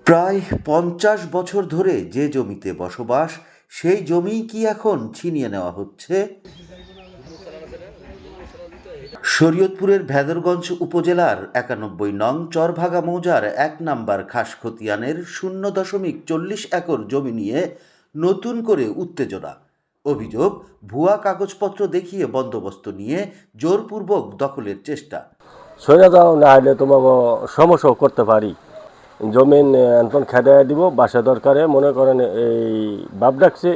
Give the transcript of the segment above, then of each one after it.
প্রায় ৫০ বছর ধরে যে জমিতে বসবাস, সেই জমিই কি এখন ছিনিয়ে নেওয়া হচ্ছে? শরীয়তপুরের ভেদরগঞ্জ উপজেলার ৯১ নং চরভাগা মৌজার ১ নম্বর খাসখতিয়ানের ০.৪০ একর জমি নিয়ে নতুন করে উত্তেজনা। অভিযোগ, ভুয়া কাগজপত্র দেখিয়ে বন্দোবস্ত নিয়ে জোরপূর্বক দখলের চেষ্টা। সরে যাও, না হলে তোমাকে সমস্যাও করতে পারি। জমিন এখন খেদায় দিব, বাসা দরকারে মনে করেন এই বাপ ডাকছে,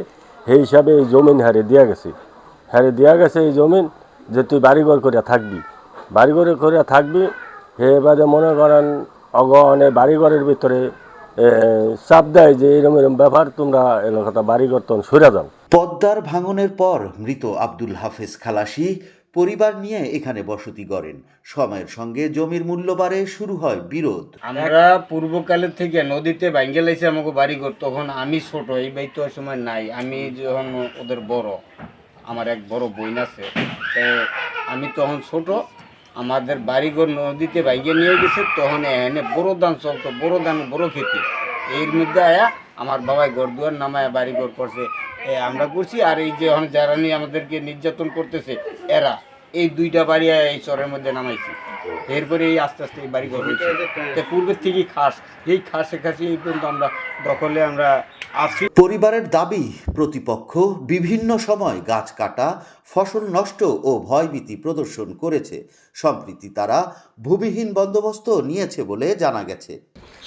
সেই হিসাবে এই জমিন হারে দেওয়া গেছে এই জমিন যে তুই বাড়িঘর করিয়া থাকবি, বাড়িঘরে করিয়া থাকবি। হে বাদে মনে করেন অগণে বাড়িঘরের ভিতরে চাপ দেয় যে এরম ব্যাপার, তোমরা এলাকাটা বাড়িঘর তখন সরে যাও। পদ্মার ভাঙনের পর মৃত আব্দুল হাফেজ খালাসি পরিবার নিয়ে এখানে বসতি গড়েন। সময়ের সঙ্গে জমির মূল্য বাড়ে, শুরু হয় বিরোধ। আমরা পূর্বকালের থেকে নদীতে ভাঙ্গে লাইছে আমাকে বাড়িঘর, তখন আমি ছোট, এই বাড়ি তো সময় নাই। আমি যখন ওদের বড়, আমার এক বড় বোন আছে, আমি তখন ছোট, আমাদের বাড়িঘর নদীতে ভাঙ্গে নিয়ে গেছে। তখন এখানে বড় ধান চলতো, বড় খেতি। এর মধ্যে আয়া আমার বাবাই ঘর দুয়ার নামায় বাড়িঘর করছে, আমরা করছি। আর এই যে যারা নিয়ে আমাদেরকে নির্যাতন করতেছে, এরা এই দুইটা বাড়ি এই চরের মধ্যে নামাইছি। এরপরে এই আস্তে আস্তে এই বাড়িঘর হয়েছে। পূর্বের থেকেই এই খাসে এই পর্যন্ত আমরা দখলে আমরা আছি। পরিবারের দাবি, প্রতিপক্ষ বিভিন্ন সময় গাছ কাটা, ফসল নষ্ট ও ভয়ভীতি প্রদর্শন করেছে। সম্প্রতি তারা ভূমিহীন বন্দোবস্ত নিয়েছে বলে জানা গেছে।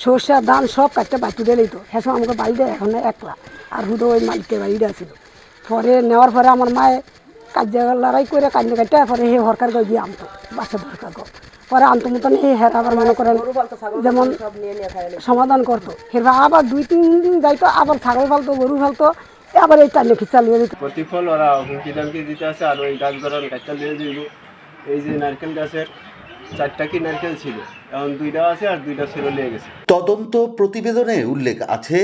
সর্ষা ধান সব কাটতে বাকি দিলেই তো হ্যাঁ, আমাকে বাড়িতে এখন একলা, আর হুটো ওই মালিকের বাড়িটা ছিল। পরে নেওয়ার পরে আমার মায়ে কাজে লড়াই করে কান্দে কাটতে, পরে হে হরকার গিয়ে আনতো, বাচ্চা দরকার পরে আনতো মতন এই হের আবার মনে করেন যেমন সমাধান করতো। হেরা আবার ২-৩ দিন যাইতো, আবার ছাগল ফালতো, গরু ফালতো, আবার এই টাইলে খিচা লিয়ে দিত। প্রতিফল ওরা হুমকি দামকি দিতে আসে। আর ওই গাছগুলোর কাজটা লিয়ে দিব। এই যে নারকেল গাছের ৪টা কি নারকেল ছিল, এখন ২টা আছে, আর ২টা ছিল নিয়ে গেছে। তদন্ত প্রতিবেদনে উল্লেখ আছে,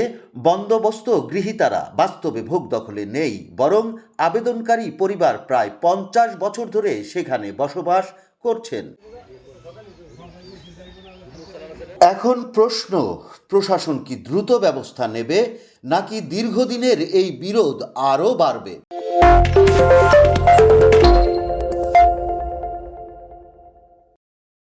বন্দোবস্ত গৃহীতারা বাস্তবে ভোগ দখলে নেই, বরং আবেদনকারী পরিবার প্রায় ৫০ বছর ধরে সেখানে বসবাস করছেন। এখন প্রশ্ন, প্রশাসন কি দ্রুত ব্যবস্থা নেবে, নাকি দীর্ঘদিনের এই বিরোধ আরও বাড়বে?